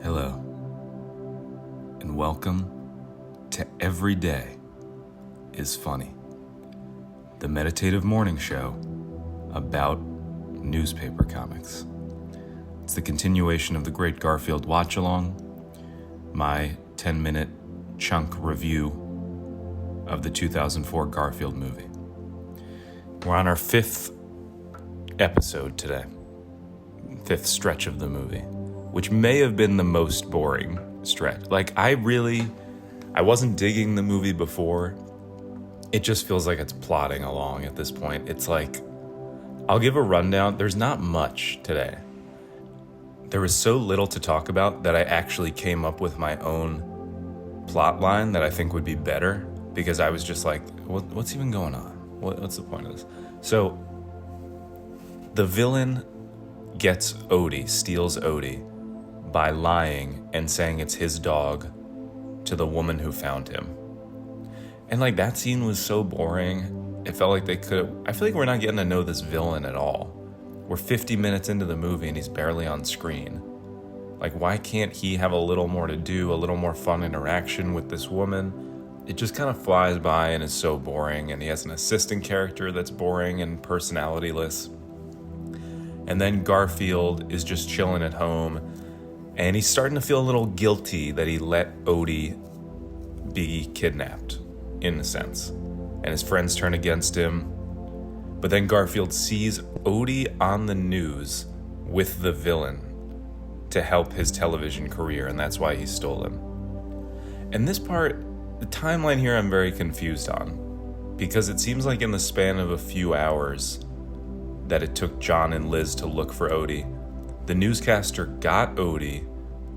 Hello, and welcome to Every Day is Funny, the meditative morning show about newspaper comics. It's the continuation of the Great Garfield Watch-Along, my 10-minute chunk review of the 2004 Garfield movie. We're on our fifth episode today, fifth stretch of the movie, which may have been the most boring stretch. I wasn't digging the movie before. It just feels like it's plodding along at this point. It's like, I'll give a rundown. There's not much today. There was so little to talk about that I actually came up with my own plot line that I think would be better, because I was just like, what's even going on? What's the point of this? So, the villain gets Odie, steals Odie, by lying and saying it's his dog to the woman who found him. And that scene was so boring. It felt like I feel like we're not getting to know this villain at all. We're 50 minutes into the movie and he's barely on screen. Why can't he have a little more to do, a little more fun interaction with this woman? It just kind of flies by and is so boring, and he has an assistant character that's boring and personalityless. And then Garfield is just chilling at home, and he's starting to feel a little guilty that he let Odie be kidnapped, in a sense. And his friends turn against him. But then Garfield sees Odie on the news with the villain to help his television career, and that's why he stole him. And this part, the timeline here, I'm very confused on, because it seems like in the span of a few hours that it took John and Liz to look for Odie, the newscaster got Odie,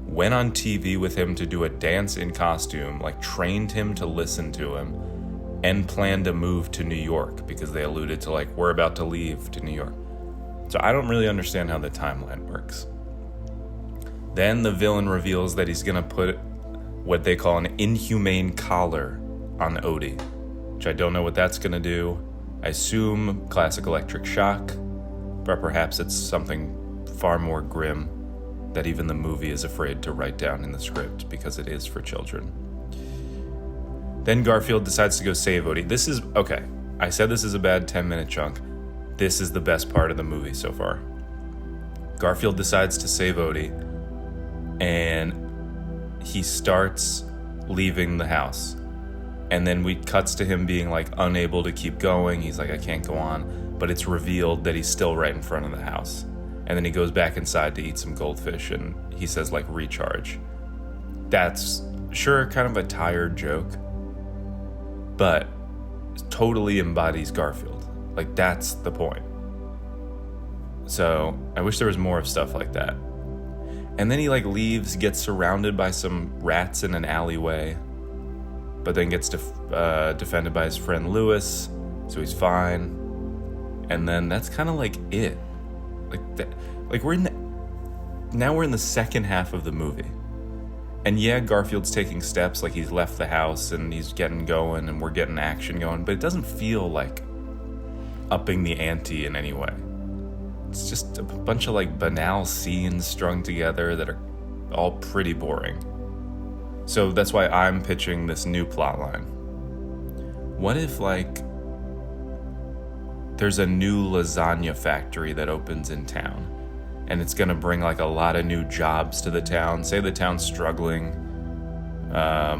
went on TV with him to do a dance in costume, trained him to listen to him, and planned a move to New York, because they alluded to we're about to leave to New York. So I don't really understand how the timeline works. Then the villain reveals that he's gonna put what they call an inhumane collar on Odie, which I don't know what that's gonna do. I assume classic electric shock, but perhaps it's something far more grim that even the movie is afraid to write down in the script, because it is for children. Then Garfield decides to go save Odie. This is, okay, I said this is a bad 10-minute chunk. This is the best part of the movie so far. Garfield decides to save Odie, and he starts leaving the house. And then we cuts to him being unable to keep going. He's like, I can't go on. But it's revealed that he's still right in front of the house. And then he goes back inside to eat some goldfish, and he says recharge. That's sure kind of a tired joke, but totally embodies Garfield. That's the point. So I wish there was more of stuff like that. And then he leaves, gets surrounded by some rats in an alleyway, but then gets defended by his friend Lewis, so he's fine. And then that's kind of it. We're in the second half of the movie. And yeah, Garfield's taking steps, he's left the house and he's getting going and we're getting action going, but it doesn't feel like upping the ante in any way. It's just a bunch of banal scenes strung together that are all pretty boring. So that's why I'm pitching this new plot line. What if there's a new lasagna factory that opens in town, and it's gonna bring a lot of new jobs to the town. Say the town's struggling. I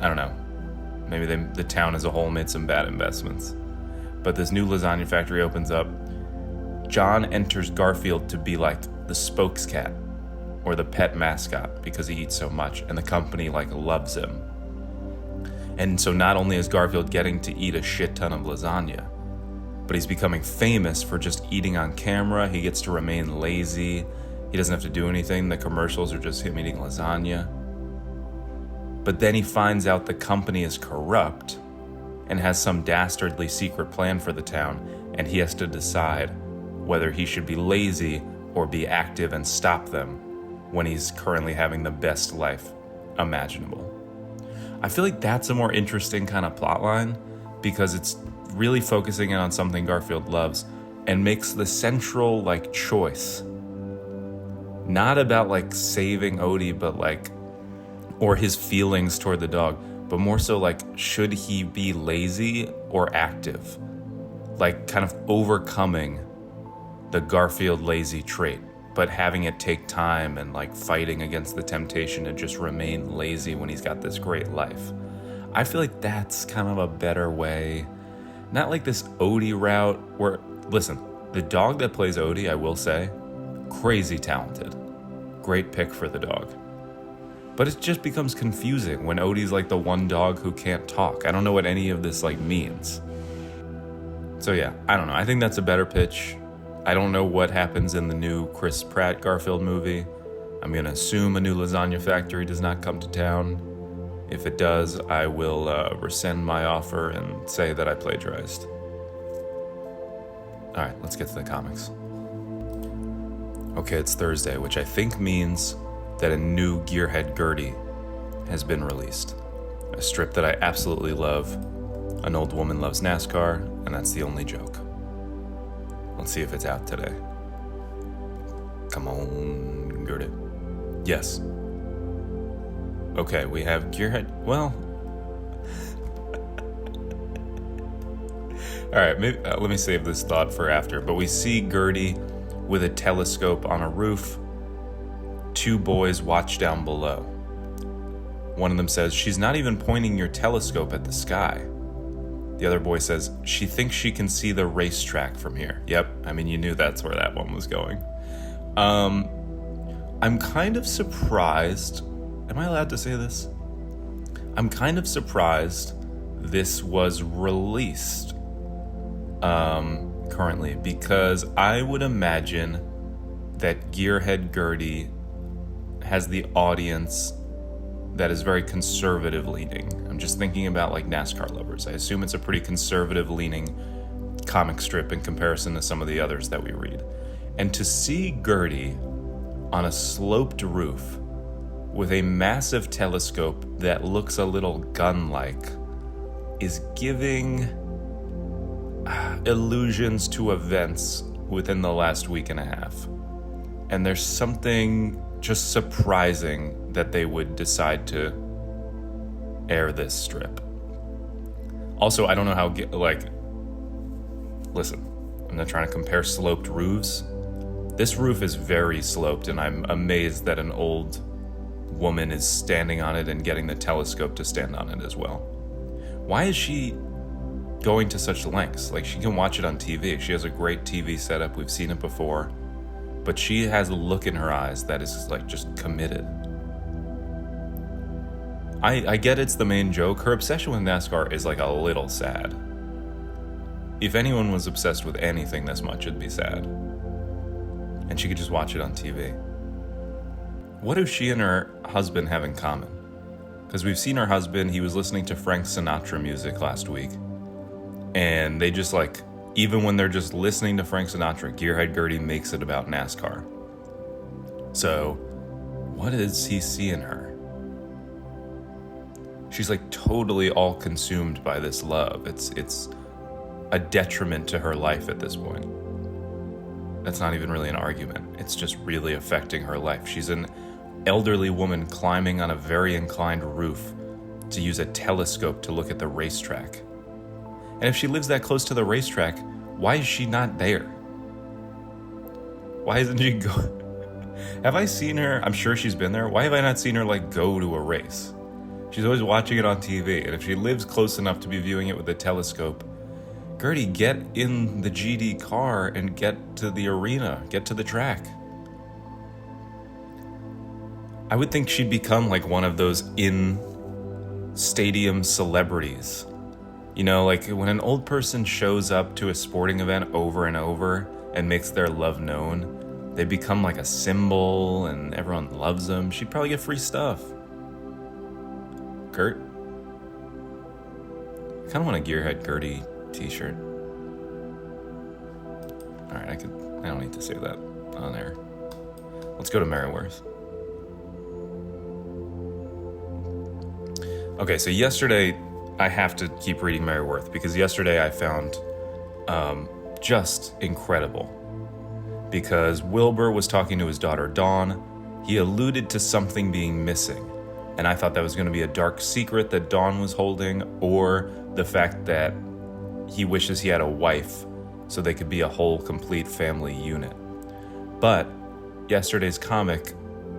don't know. Maybe the town as a whole made some bad investments. But this new lasagna factory opens up. John enters Garfield to be the spokescat or the pet mascot, because he eats so much, and the company loves him. And so not only is Garfield getting to eat a shit ton of lasagna, but he's becoming famous for just eating on camera. He gets to remain lazy. He doesn't have to do anything. The commercials are just him eating lasagna. But then he finds out the company is corrupt and has some dastardly secret plan for the town, and he has to decide whether he should be lazy or be active and stop them when he's currently having the best life imaginable. I feel like that's a more interesting kind of plotline, because it's really focusing in on something Garfield loves and makes the central choice not about like saving Odie, but like, or his feelings toward the dog, but more so like, should he be lazy or active? Like kind of overcoming the Garfield lazy trait, but having it take time and like fighting against the temptation to just remain lazy when he's got this great life. I feel like that's kind of a better way. Not like this Odie route where, listen, the dog that plays Odie, I will say, crazy talented. Great pick for the dog. But it just becomes confusing when Odie's like the one dog who can't talk. I don't know what any of this like means. So yeah, I don't know. I think that's a better pitch. I don't know what happens in the new Chris Pratt Garfield movie. I'm going to assume a new lasagna factory does not come to town. If it does, I will rescind my offer and say that I plagiarized. All right, let's get to the comics. Okay, it's Thursday, which I think means that a new Gearhead Gertie has been released. A strip that I absolutely love. An old woman loves NASCAR, and that's the only joke. Let's see if it's out today. Come on, Gertie. Yes. Okay, we have Gearhead. Well, all right, maybe, let me save this thought for after. But we see Gertie with a telescope on a roof. Two boys watch down below. One of them says, "She's not even pointing your telescope at the sky." The other boy says, "She thinks she can see the racetrack from here." Yep, I mean, you knew that's where that one was going. I'm kind of surprised. Am I allowed to say this? I'm kind of surprised this was released currently, because I would imagine that Gearhead Gertie has the audience that is very conservative leaning. I'm just thinking about like NASCAR lovers. I assume it's a pretty conservative leaning comic strip in comparison to some of the others that we read. And to see Gertie on a sloped roof with a massive telescope that looks a little gun-like is giving allusions to events within the last week and a half. And there's something just surprising that they would decide to air this strip. Also, I don't know how, listen, I'm not trying to compare sloped roofs. This roof is very sloped, and I'm amazed that an old woman is standing on it and getting the telescope to stand on it as well. Why is she going to such lengths? Like, she can watch it on TV. She has a great TV setup. We've seen it before. But she has a look in her eyes that is like just committed. I get it's the main joke. Her obsession with NASCAR is like a little sad. If anyone was obsessed with anything this much, it'd be sad. And she could just watch it on TV. What do she and her husband have in common? Because we've seen her husband, he was listening to Frank Sinatra music last week. And they just like, even when they're just listening to Frank Sinatra, Gearhead Gertie makes it about NASCAR. So, what does he see in her? She's like totally all consumed by this love. It's a detriment to her life at this point. That's not even really an argument. It's just really affecting her life. She's an elderly woman climbing on a very inclined roof to use a telescope to look at the racetrack. And if she lives that close to the racetrack, why is she not there? Why isn't she Have I seen her? I'm sure she's been there. Why have I not seen her like go to a race? She's always watching it on TV. And if she lives close enough to be viewing it with a telescope, Gertie, get in the GD car and get to the arena, get to the track. I would think she'd become like one of those in-stadium celebrities. You know, like when an old person shows up to a sporting event over and over and makes their love known, they become like a symbol and everyone loves them. She'd probably get free stuff. Kurt? I kind of want a Gearhead Gertie t-shirt. Alright, I don't need to say that on air. Let's go to Merryworth. Okay, so yesterday, I have to keep reading Merryworth because yesterday I found just incredible. because Wilbur was talking to his daughter Dawn. He alluded to something being missing, and I thought that was going to be a dark secret that Dawn was holding, or the fact that he wishes he had a wife so they could be a whole, complete family unit. But yesterday's comic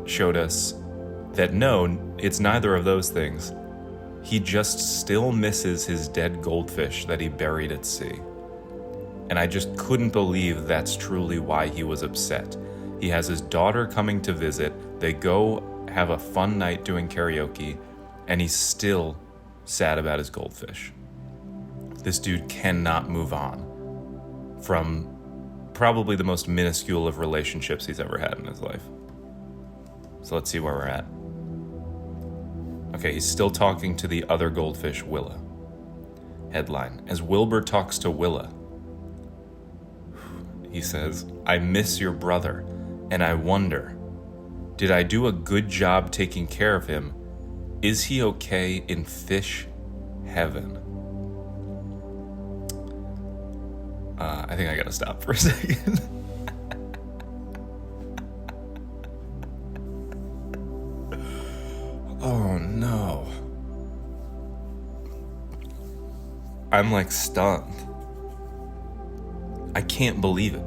showed us that no, it's neither of those things. He just still misses his dead goldfish that he buried at sea. And I just couldn't believe that's truly why he was upset. He has his daughter coming to visit, they go have a fun night doing karaoke, and he's still sad about his goldfish. This dude cannot move on from probably the most minuscule of relationships he's ever had in his life. So let's see where we're at. Okay, he's still talking to the other goldfish, Willa. Headline: As Wilbur talks to Willa, he says, "I miss your brother, and I wonder, did I do a good job taking care of him? Is he okay in fish heaven?" I think I gotta stop for a second. Oh no. I'm like stunned. I can't believe it.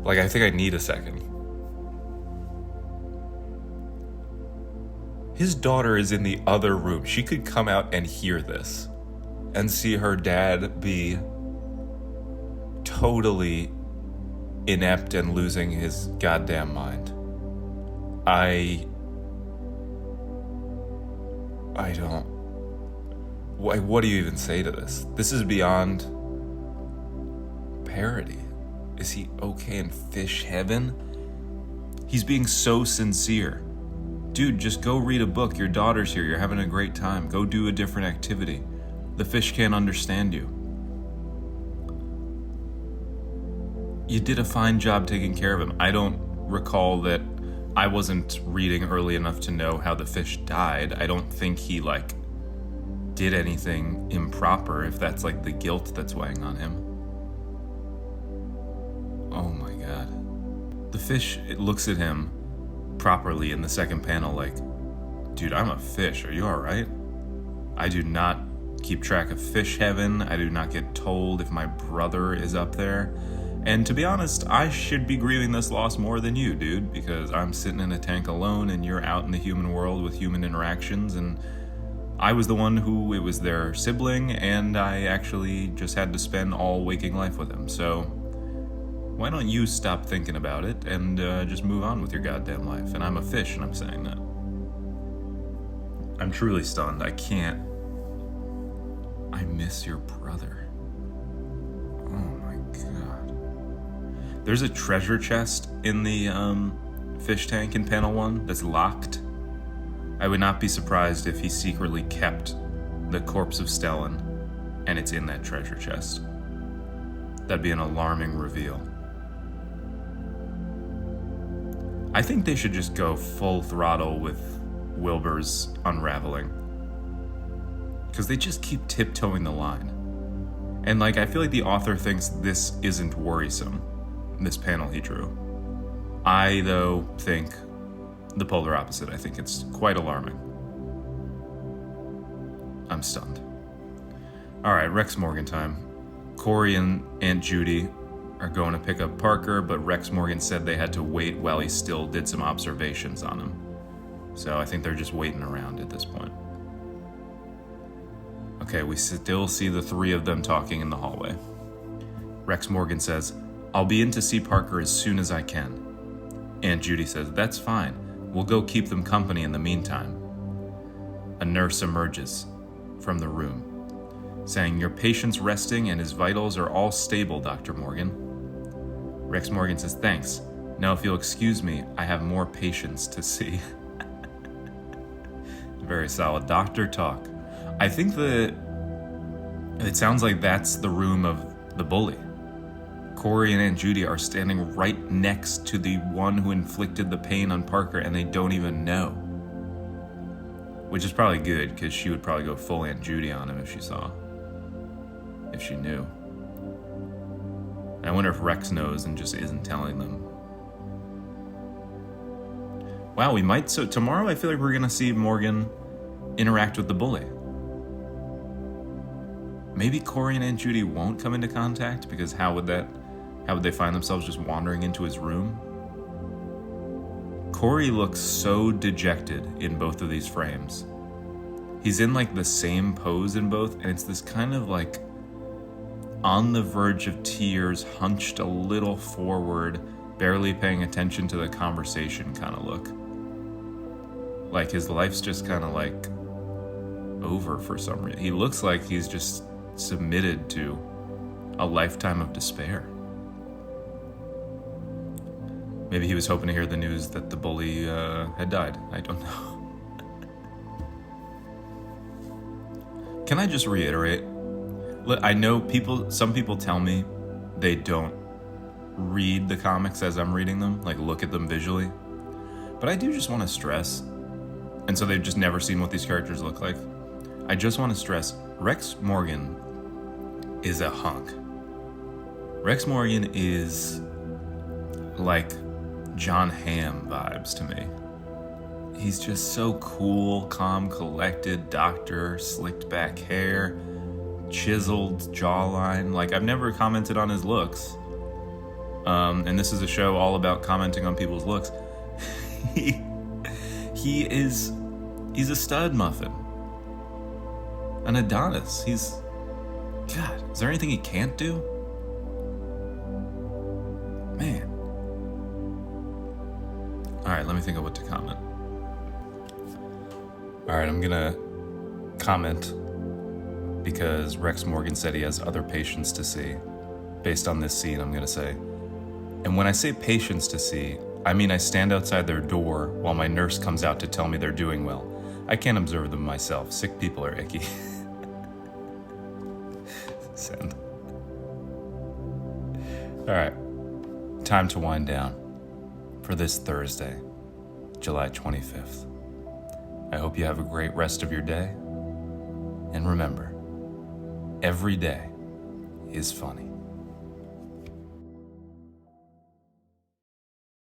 Like, I think I need a second. His daughter is in the other room. She could come out and hear this and see her dad be totally inept and losing his goddamn mind. I don't... What do you even say to this? This is beyond parody. Is he okay in fish heaven? He's being so sincere. Dude, just go read a book. Your daughter's here. You're having a great time. Go do a different activity. The fish can't understand you. You did a fine job taking care of him. I don't recall that. I wasn't reading early enough to know how the fish died. I don't think he, did anything improper, if that's, the guilt that's weighing on him. Oh my god. The fish, it looks at him properly in the second panel dude, I'm a fish. Are you alright? I do not keep track of fish heaven. I do not get told if my brother is up there. And to be honest, I should be grieving this loss more than you, dude, because I'm sitting in a tank alone and you're out in the human world with human interactions, and I was the one who, it was their sibling, and I actually just had to spend all waking life with him. So why don't you stop thinking about it and just move on with your goddamn life? And I'm a fish, and I'm saying that. I'm truly stunned. I can't. I miss your brother. Oh my god. There's a treasure chest in the fish tank in panel 1 that's locked. I would not be surprised if he secretly kept the corpse of Stellan and it's in that treasure chest. That'd be an alarming reveal. I think they should just go full throttle with Wilbur's unraveling, because they just keep tiptoeing the line. And I feel like the author thinks this isn't worrisome, this panel he drew. I, though, think the polar opposite. I think it's quite alarming. I'm stunned. Alright, Rex Morgan time. Corey and Aunt Judy are going to pick up Parker, but Rex Morgan said they had to wait while he still did some observations on him. So I think they're just waiting around at this point. Okay, we still see the three of them talking in the hallway. Rex Morgan says, "I'll be in to see Parker as soon as I can." Aunt Judy says, "That's fine. We'll go keep them company in the meantime." A nurse emerges from the room, saying, "Your patient's resting and his vitals are all stable, Dr. Morgan." Rex Morgan says, "Thanks. Now if you'll excuse me, I have more patients to see." Very solid doctor talk. I think it sounds like that's the room of the bully. Corey and Aunt Judy are standing right next to the one who inflicted the pain on Parker, and they don't even know. Which is probably good, because she would probably go full Aunt Judy on him if she knew. I wonder if Rex knows and just isn't telling them. Wow, we might. So tomorrow I feel like we're going to see Morgan interact with the bully. Maybe Corey and Aunt Judy won't come into contact, because how would they find themselves just wandering into his room? Corey looks so dejected in both of these frames. He's in like the same pose in both, and it's this kind of like on the verge of tears, hunched a little forward, barely paying attention to the conversation kind of look. Like his life's just kind of like over for some reason. He looks like he's just submitted to a lifetime of despair. Maybe he was hoping to hear the news that the bully had died. I don't know. Can I just reiterate? I know some people tell me they don't read the comics as I'm reading them, like look at them visually. But I do just want to stress, and so they've just never seen what these characters look like. I just want to stress, Rex Morgan is a hunk. Rex Morgan is like John Hamm vibes to me. He's just so cool, calm, collected, doctor, slicked back hair, chiseled jawline. Like, I've never commented on his looks. And this is a show all about commenting on people's looks. He's a stud muffin. An Adonis. God, is there anything he can't do? Man. Alright, let me think of what to comment. Alright, I'm gonna comment because Rex Morgan said he has other patients to see. Based on this scene, I'm gonna say, and when I say patients to see, I mean I stand outside their door while my nurse comes out to tell me they're doing well. I can't observe them myself. Sick people are icky. Send. Alright, time to wind down for this Thursday, July 25th. I hope you have a great rest of your day. And remember, every day is funny.